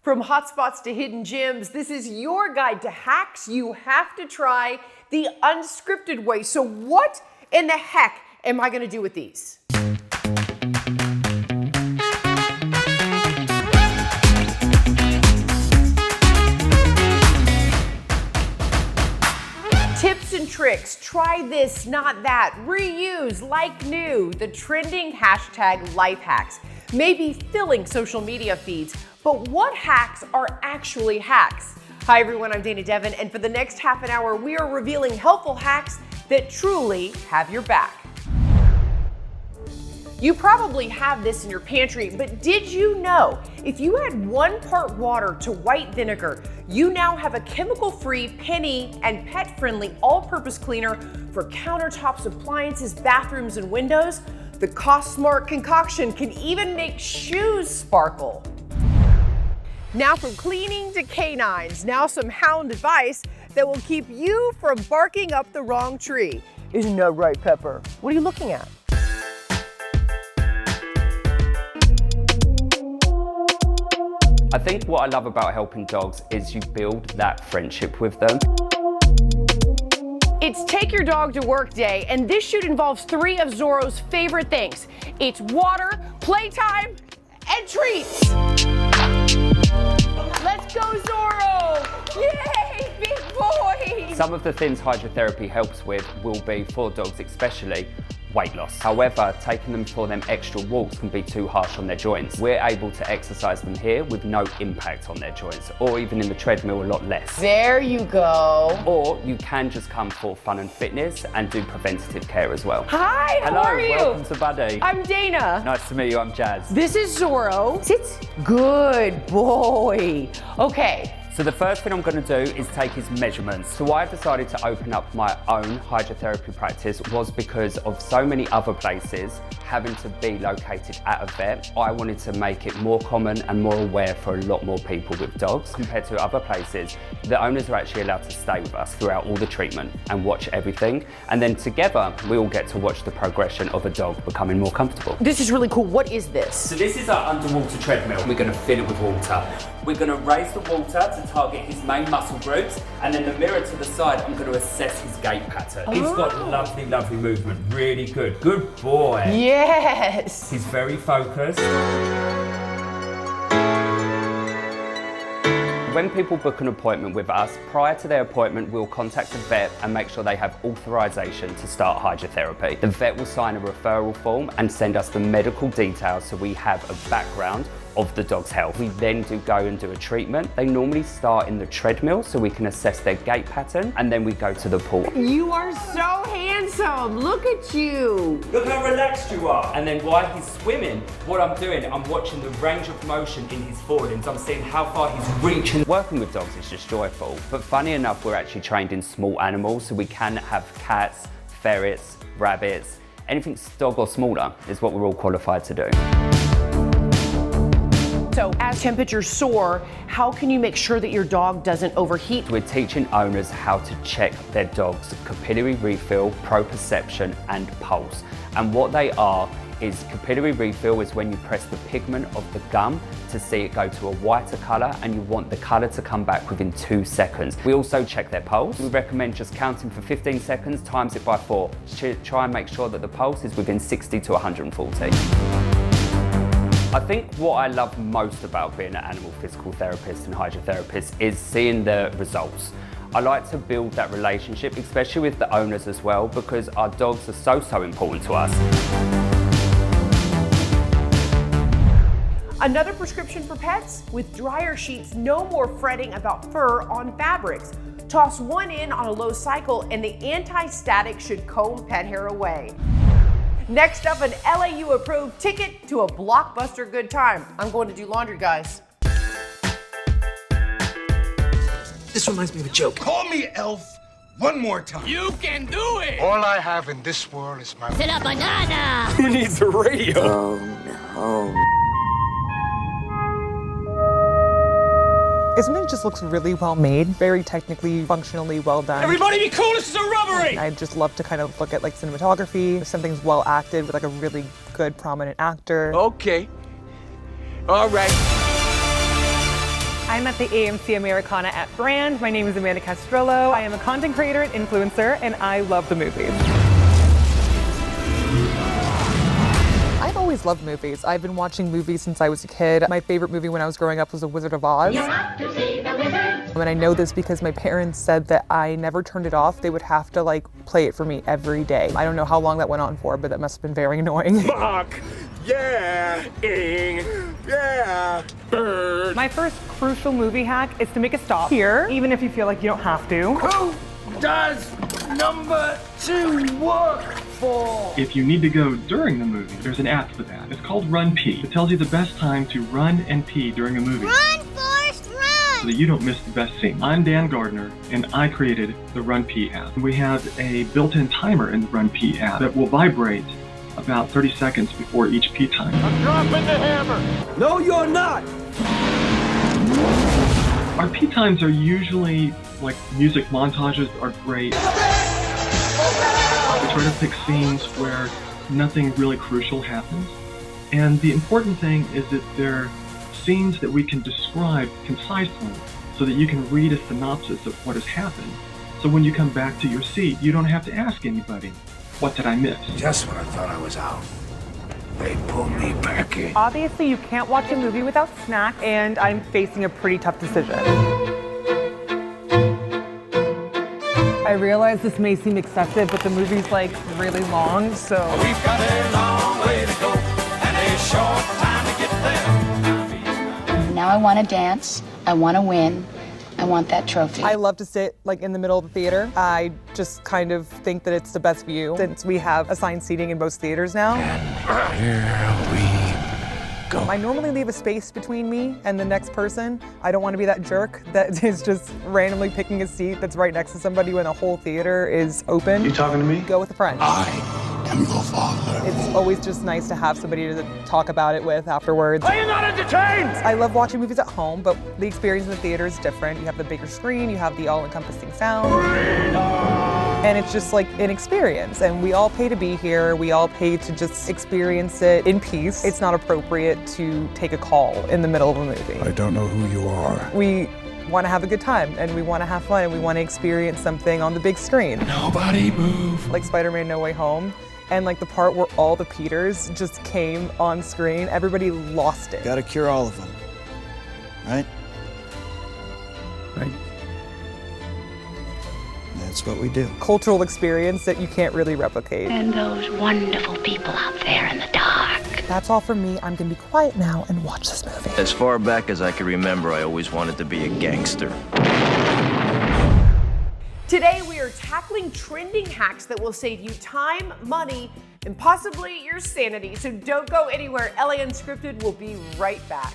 From hotspots to hidden gems, this is your guide to hacks you have to try the unscripted way. So what in the heck am I gonna do with these? Tips and tricks, try this, not that, reuse, like new, the trending hashtag life hacks, maybe filling social media feeds, but what hacks are actually hacks? Hi everyone, I'm Dana Devin, and for the next half an hour, we are revealing helpful hacks that truly have your back. You probably have this in your pantry, but did you know if you add 1 part water to white vinegar, you now have a chemical-free, penny, and pet-friendly all-purpose cleaner for countertops, appliances, bathrooms, and windows? The cost-smart concoction can even make shoes sparkle. Now from cleaning to canines, now some hound advice that will keep you from barking up the wrong tree. Isn't that right, Pepper? What are you looking at? I think what I love about helping dogs is you build that friendship with them. It's Take Your Dog to Work Day, and this shoot involves 3 of Zorro's favorite things. It's water, playtime, and treats. Let's go, Zorro! Yay, big boy! Some of the things hydrotherapy helps with will be, for dogs especially, weight loss. However, taking them for them extra walks can be too harsh on their joints. We're able to exercise them here with no impact on their joints, or even in the treadmill a lot less. There you go. Or you can just come for fun and fitness and do preventative care as well. Hi, how are you? Hello, welcome to Buddy. I'm Dana. Nice to meet you, I'm Jazz. This is Zorro. Sit. Good boy. Okay. So the first thing I'm going to do is take his measurements. So why I decided to open up my own hydrotherapy practice was because of so many other places having to be located at a vet. I wanted to make it more common and more aware for a lot more people with dogs. Compared to other places, the owners are actually allowed to stay with us throughout all the treatment and watch everything. And then together, we all get to watch the progression of a dog becoming more comfortable. This is really cool. What is this? So this is our underwater treadmill. We're going to fill it with water. We're going to raise the water to target his main muscle groups, and then the mirror to the side, I'm going to assess his gait pattern. He's got lovely, lovely movement. Really good. Good boy. Yes. He's very focused. When people book an appointment with us, prior to their appointment, we'll contact the vet and make sure they have authorization to start hydrotherapy. The vet will sign a referral form and send us the medical details so we have a background of the dog's health. We then go and do a treatment. They normally start in the treadmill so we can assess their gait pattern, and then we go to the pool. You are so handsome. Look at you. Look how relaxed you are. And then while he's swimming, what I'm doing, I'm watching the range of motion in his forelimbs. I'm seeing how far he's reaching. Working with dogs is just joyful. But funny enough, we're actually trained in small animals, so we can have cats, ferrets, rabbits, anything dog or smaller is what we're all qualified to do. So as temperatures soar, how can you make sure that your dog doesn't overheat? We're teaching owners how to check their dog's capillary refill, proprioception, and pulse. And what they are is capillary refill is when you press the pigment of the gum to see it go to a whiter colour, and you want the colour to come back within 2 seconds. We also check their pulse. We recommend just counting for 15 seconds, times it by 4, to try and make sure that the pulse is within 60 to 140. I think what I love most about being an animal physical therapist and hydrotherapist is seeing the results. I like to build that relationship, especially with the owners as well, because our dogs are so important to us. Another prescription for pets? With dryer sheets, no more fretting about fur on fabrics. Toss one in on a low cycle and the anti-static should comb pet hair away. Next up, an LAU-approved ticket to a blockbuster good time. I'm going to do laundry, guys. This reminds me of a joke. Call me Elf one more time. You can do it! All I have in this world is my... C'est la banana! Who needs a radio? Oh no. Something that just looks really well made, very technically, functionally well done. Everybody be cool, this is a robbery! I just love to kind of look at like cinematography, if something's well acted with like a really good prominent actor. Okay. All right. I'm at the AMC Americana at Brand. My name is Amanda Castrillo. I am a content creator and influencer, and I love the movies. I've always loved movies. I've been watching movies since I was a kid. My favorite movie when I was growing up was The Wizard of Oz. You have to see the wizard. And I know this because my parents said that I never turned it off. They would have to like play it for me every day. I don't know how long that went on for, but that must have been very annoying. Fuck. Yeah. Ing. Yeah. Bird. My first crucial movie hack is to make a stop here, even if you feel like you don't have to. Who does number 2 work for? If you need to go during the movie, there's an app for that. It's called Run Pee. It tells you the best time to run and pee during a movie. Run, Forrest, run! So that you don't miss the best scene. I'm Dan Gardner, and I created the Run Pee app. We have a built-in timer in the Run Pee app that will vibrate about 30 seconds before each pee time. I'm dropping the hammer. No, you're not. Our pee times are usually like music montages are great. We try to pick scenes where nothing really crucial happens. And the important thing is that they're scenes that we can describe concisely so that you can read a synopsis of what has happened. So when you come back to your seat, you don't have to ask anybody, what did I miss? Just when I thought I was out, they pulled me back in. Obviously, you can't watch a movie without snacks, and I'm facing a pretty tough decision. I realize this may seem excessive, but the movie's like really long, so. We've got a long way to go and a short time to get there. Now I want to dance. I want to win. I want that trophy. I love to sit like in the middle of the theater. I just kind of think that it's the best view since we have assigned seating in most theaters now. Here we go. I normally leave a space between me and the next person. I don't want to be that jerk that is just randomly picking a seat that's right next to somebody when the whole theater is open. You talking to me? Go with a friend. I am your father. It's always just nice to have somebody to talk about it with afterwards. Are you not entertained? I love watching movies at home, but the experience in the theater is different. You have the bigger screen, you have the all-encompassing sound. And it's just like an experience, and we all pay to be here. We all pay to just experience it in peace. It's not appropriate to take a call in the middle of a movie. I don't know who you are. We want to have a good time, and we want to have fun, and we want to experience something on the big screen. Nobody move. Like Spider-Man No Way Home, and like the part where all the Peters just came on screen, everybody lost it. Gotta cure all of them, right? Right. That's what we do. Cultural experience that you can't really replicate. And those wonderful people out there in the dark. That's all from me. I'm gonna be quiet now and watch this movie. As far back as I can remember, I always wanted to be a gangster. Today, we are tackling trending hacks that will save you time, money, and possibly your sanity. So don't go anywhere. LA Unscripted will be right back.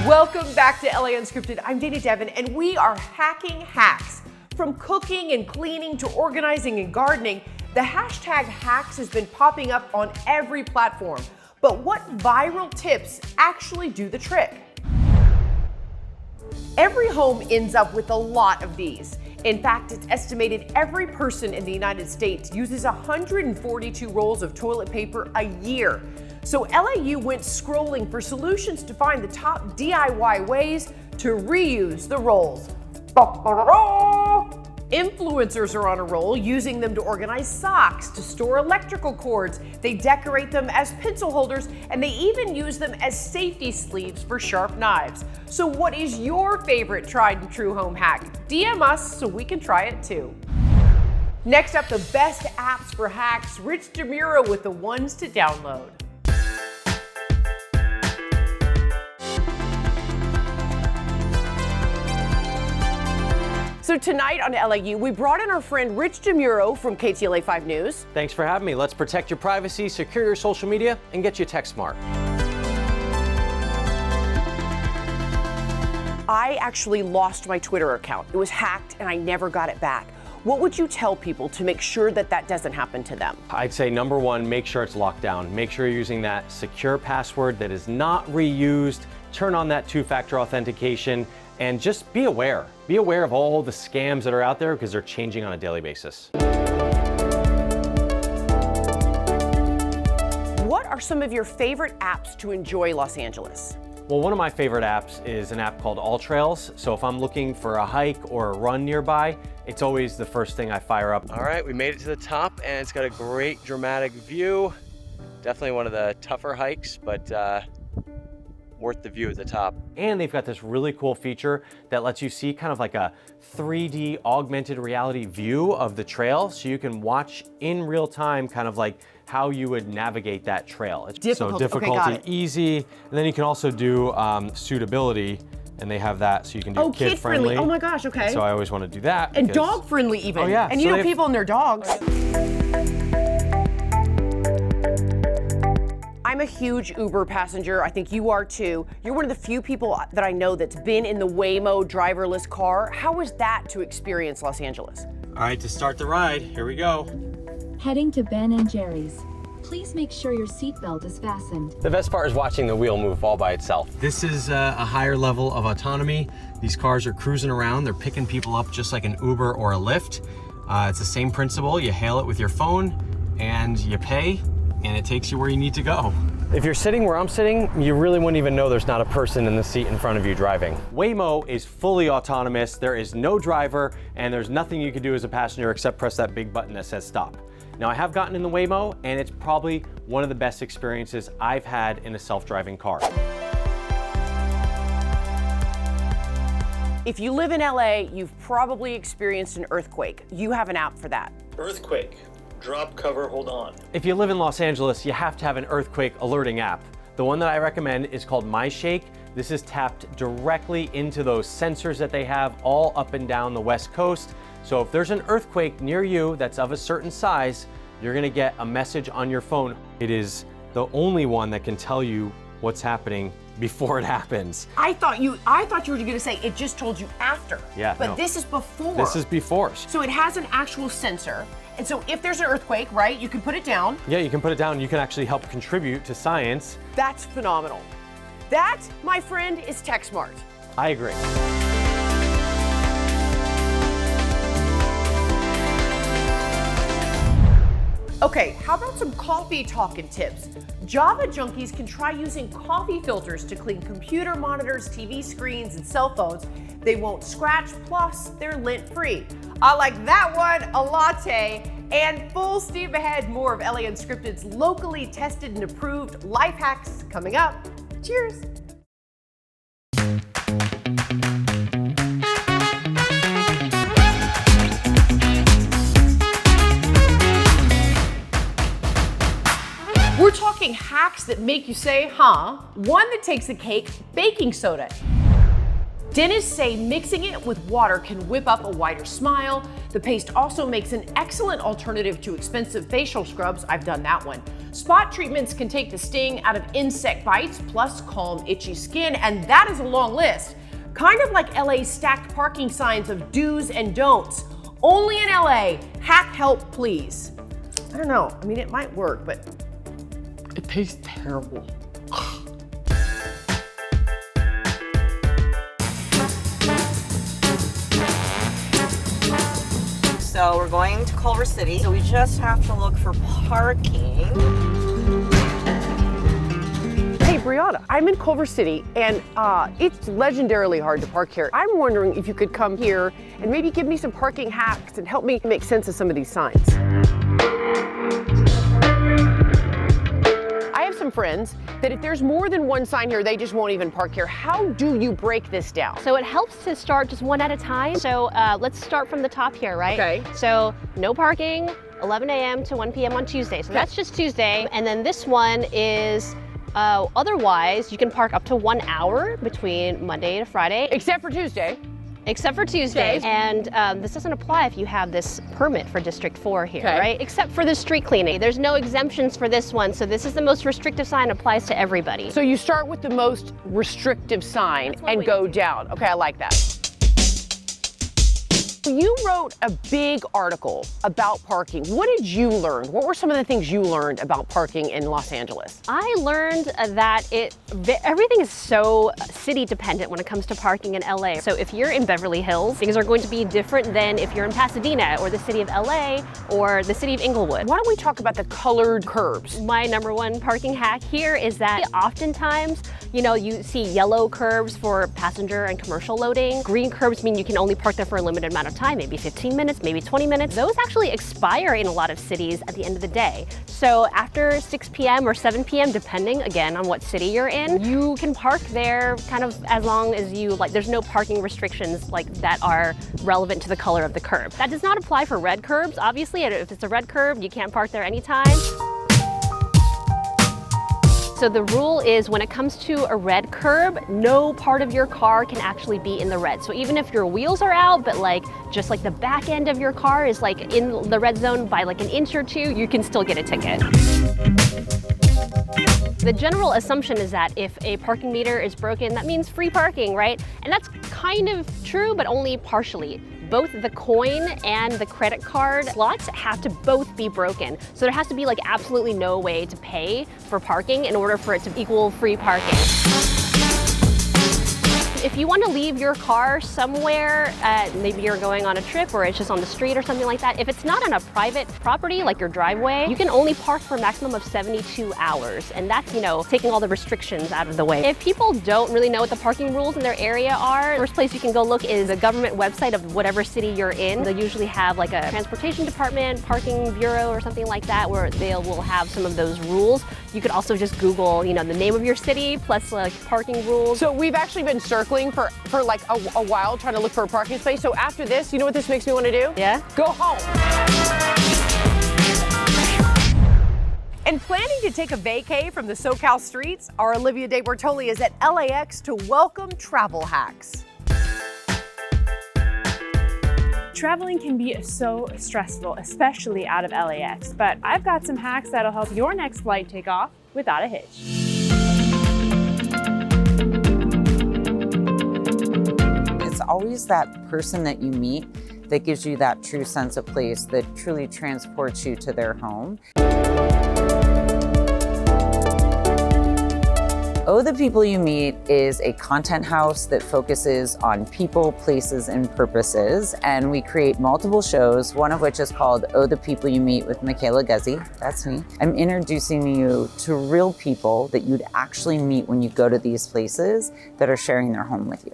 Welcome back to LA Unscripted. I'm Dana Devin, and we are hacking hacks. From cooking and cleaning to organizing and gardening, the hashtag hacks has been popping up on every platform. But what viral tips actually do the trick? Every home ends up with a lot of these. In fact, it's estimated every person in the United States uses 142 rolls of toilet paper a year. So LAU went scrolling for solutions to find the top DIY ways to reuse the rolls. Influencers are on a roll, using them to organize socks, to store electrical cords. They decorate them as pencil holders, and they even use them as safety sleeves for sharp knives. So what is your favorite tried and true home hack? DM us so we can try it too. Next up, the best apps for hacks. Rich DeMuro with the ones to download. So tonight on LAU, we brought in our friend Rich DeMuro from KTLA 5 News. Thanks for having me. Let's protect your privacy, secure your social media, and get you tech smart. I actually lost my Twitter account. It was hacked and I never got it back. What would you tell people to make sure that that doesn't happen to them? I'd say number one, make sure it's locked down. Make sure you're using that secure password that is not reused. Turn on that two-factor authentication And just be aware. Be aware of all the scams that are out there because they're changing on a daily basis. What are some of your favorite apps to enjoy Los Angeles? Well, one of my favorite apps is an app called All Trails. So if I'm looking for a hike or a run nearby, it's always the first thing I fire up. All right, we made it to the top and it's got a great dramatic view. Definitely one of the tougher hikes, but worth the view at the top. And they've got this really cool feature that lets you see kind of like a 3D augmented reality view of the trail. So you can watch in real time kind of like how you would navigate that trail. So difficulty, easy. And then you can also do suitability, and they have that so you can do kid friendly. Oh my gosh, okay. So I always want to do that. And dog friendly even. Oh yeah. And so you know people and their dogs. I'm a huge Uber passenger. I think you are too. You're one of the few people that I know that's been in the Waymo driverless car. How was that to experience Los Angeles? All right, to start the ride, here we go. Heading to Ben and Jerry's. Please make sure your seatbelt is fastened. The best part is watching the wheel move all by itself. This is a higher level of autonomy. These cars are cruising around. They're picking people up just like an Uber or a Lyft. It's the same principle. You hail it with your phone and you pay, and it takes you where you need to go. If you're sitting where I'm sitting, you really wouldn't even know there's not a person in the seat in front of you driving. Waymo is fully autonomous. There is no driver, and there's nothing you can do as a passenger except press that big button that says stop. Now, I have gotten in the Waymo, and it's probably one of the best experiences I've had in a self-driving car. If you live in LA, you've probably experienced an earthquake. You have an app for that. Earthquake. Drop cover, hold on. If you live in Los Angeles, you have to have an earthquake alerting app. The one that I recommend is called MyShake. This is tapped directly into those sensors that they have all up and down the West Coast. So if there's an earthquake near you that's of a certain size, you're gonna get a message on your phone. It is the only one that can tell you what's happening before it happens. I thought you were gonna say it just told you after. Yeah, But no. this is before. This is before. So it has an actual sensor. And so if there's an earthquake, right, you can put it down. Yeah, you can put it down. You can actually help contribute to science. That's phenomenal. That, my friend, is tech smart. I agree. Okay, how about some coffee talking tips? Java junkies can try using coffee filters to clean computer monitors, TV screens, and cell phones. They won't scratch, plus they're lint-free. I like that one, a latte. And full steam ahead, more of LA Unscripted's locally tested and approved life hacks coming up. Cheers. We're talking hacks that make you say, huh? One that takes the cake, baking soda. Dentists say mixing it with water can whip up a wider smile. The paste also makes an excellent alternative to expensive facial scrubs. I've done that one. Spot treatments can take the sting out of insect bites, plus calm itchy skin, and that is a long list. Kind of like LA's stacked parking signs of do's and don'ts. Only in LA, hack help please. I don't know, I mean it might work, but it tastes terrible. So we're going to Culver City, so we just have to look for parking. Hey Brianna, I'm in Culver City and it's legendarily hard to park here. I'm wondering if you could come here and maybe give me some parking hacks and help me make sense of some of these signs. I have some friends that if there's more than one sign here, they just won't even park here. How do you break this down? So it helps to start just one at a time. So let's start from the top here, right? Okay. So no parking, 11 a.m. to 1 p.m. on Tuesday. So that's just Tuesday. And then this one is otherwise, you can park up to 1 hour between Monday to Friday. Except for Tuesday. Except for Tuesday. Okay. And this doesn't apply if you have this permit for District 4 here, Okay. right? Except for the street cleaning. There's no exemptions for this one, so this is the most restrictive sign, applies to everybody. So you start with the most restrictive sign and go down. Okay, I like that. You wrote a big article about parking. What did you learn? What were some of the things you learned about parking in Los Angeles? I learned that everything is so city dependent when it comes to parking in LA. So if you're in Beverly Hills, things are going to be different than if you're in Pasadena or the city of LA or the city of Inglewood. Why don't we talk about the colored curbs? My number one parking hack here is that oftentimes, you see yellow curbs for passenger and commercial loading. Green curbs mean you can only park there for a limited amount of time, maybe 15 minutes, maybe 20 minutes. Those actually expire in a lot of cities at the end of the day. So after 6 p.m. or 7 p.m., depending again on what city you're in, you can park there kind of as long as you like. There's no parking restrictions like that are relevant to the color of the curb. That does not apply for red curbs. Obviously, if it's a red curb, you can't park there anytime. So the rule is when it comes to a red curb, no part of your car can actually be in the red. So even if your wheels are out, but just the back end of your car is in the red zone by an inch or two, you can still get a ticket. The general assumption is that if a parking meter is broken, that means free parking, right? And that's kind of true, but only partially. Both the coin and the credit card slots have to both be broken. So there has to be absolutely no way to pay for parking in order for it to equal free parking. If you want to leave your car somewhere, maybe you're going on a trip or it's just on the street or something like that, if it's not on a private property like your driveway, you can only park for a maximum of 72 hours. And that's, taking all the restrictions out of the way. If people don't really know what the parking rules in their area are, the first place you can go look is the government website of whatever city you're in. They usually have a transportation department, parking bureau or something like that where they will have some of those rules. You could also just Google, the name of your city plus parking rules. So we've actually been circling for a while trying to look for a parking space. So after this, you know what this makes me want to do? Yeah? Go home. And planning to take a vacay from the SoCal streets, our Olivia De Bortoli is at LAX to welcome travel hacks. Traveling can be so stressful, especially out of LAX, but I've got some hacks that'll help your next flight take off without a hitch. It's always that person that you meet that gives you that true sense of place, that truly transports you to their home. Oh, the People You Meet is a content house that focuses on people, places, and purposes. And we create multiple shows, one of which is called Oh, the People You Meet with Michaela Guzzi. That's me. I'm introducing you to real people that you'd actually meet when you go to these places that are sharing their home with you.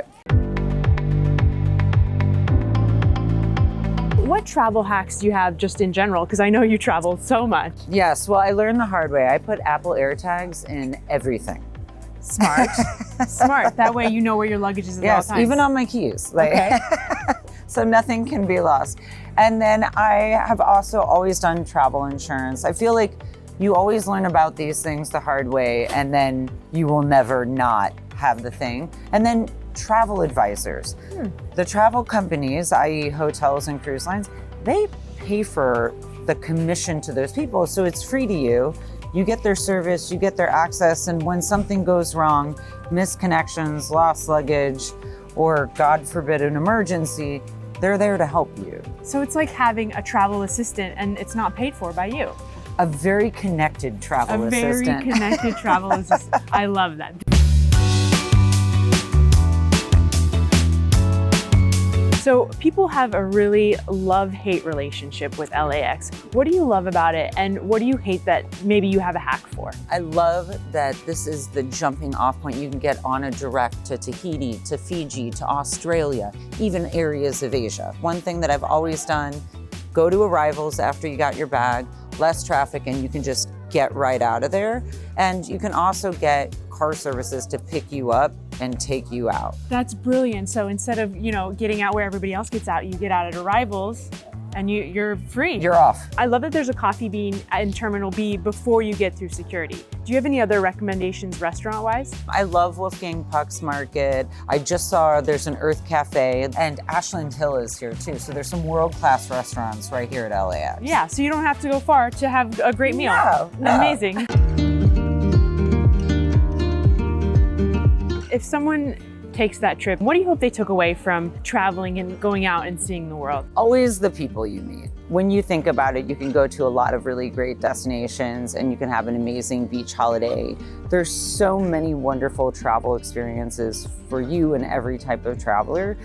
What travel hacks do you have just in general? Because I know you travel so much. Yes, well, I learned the hard way. I put Apple AirTags in everything. Smart. Smart. That way you know where your luggage is at all times. Yes, even on my keys. Okay. So nothing can be lost. And then I have also always done travel insurance. I feel like you always learn about these things the hard way, and then you will never not have the thing. And then travel advisors. The travel companies, i.e. hotels and cruise lines, they pay for the commission to those people, so it's free to you. You get their service, you get their access, and when something goes wrong, misconnections, lost luggage, or God forbid an emergency, they're there to help you. So it's like having a travel assistant and it's not paid for by you. A very connected travel assistant. A very connected travel assistant. I love that. So people have a really love-hate relationship with LAX. What do you love about it, and what do you hate that maybe you have a hack for? I love that this is the jumping off point. You can get on a direct to Tahiti, to Fiji, to Australia, even areas of Asia. One thing that I've always done, go to arrivals after you got your bag, less traffic, and you can just get right out of there. And you can also get car services to pick you up and take you out. That's brilliant. So instead of, getting out where everybody else gets out, you get out at arrivals and you're free. You're off. I love that there's a coffee bean in Terminal B before you get through security. Do you have any other recommendations restaurant-wise? I love Wolfgang Puck's Market. I just saw there's an Earth Cafe, and Ashland Hill is here too. So there's some world-class restaurants right here at LAX. Yeah, so you don't have to go far to have a great meal. No. Amazing. If someone takes that trip, what do you hope they took away from traveling and going out and seeing the world? Always the people you meet. When you think about it, you can go to a lot of really great destinations and you can have an amazing beach holiday. There's so many wonderful travel experiences for you and every type of traveler.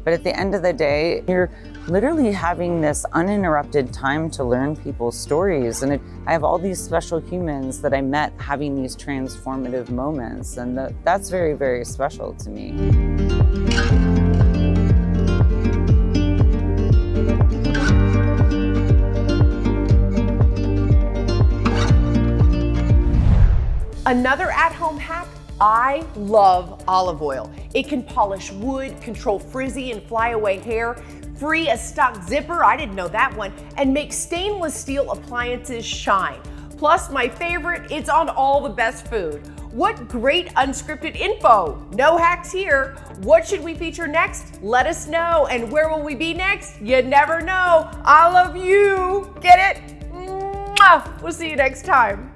But at the end of the day, you're literally having this uninterrupted time to learn people's stories. And I have all these special humans that I met having these transformative moments. And that's very, very special to me. Another at-home hack, I love olive oil. It can polish wood, control frizzy and flyaway hair, free a stock zipper, I didn't know that one, and make stainless steel appliances shine. Plus, my favorite, it's on all the best food. What great unscripted info. No hacks here. What should we feature next? Let us know. And where will we be next? You never know. I love you. Get it? Mwah! We'll see you next time.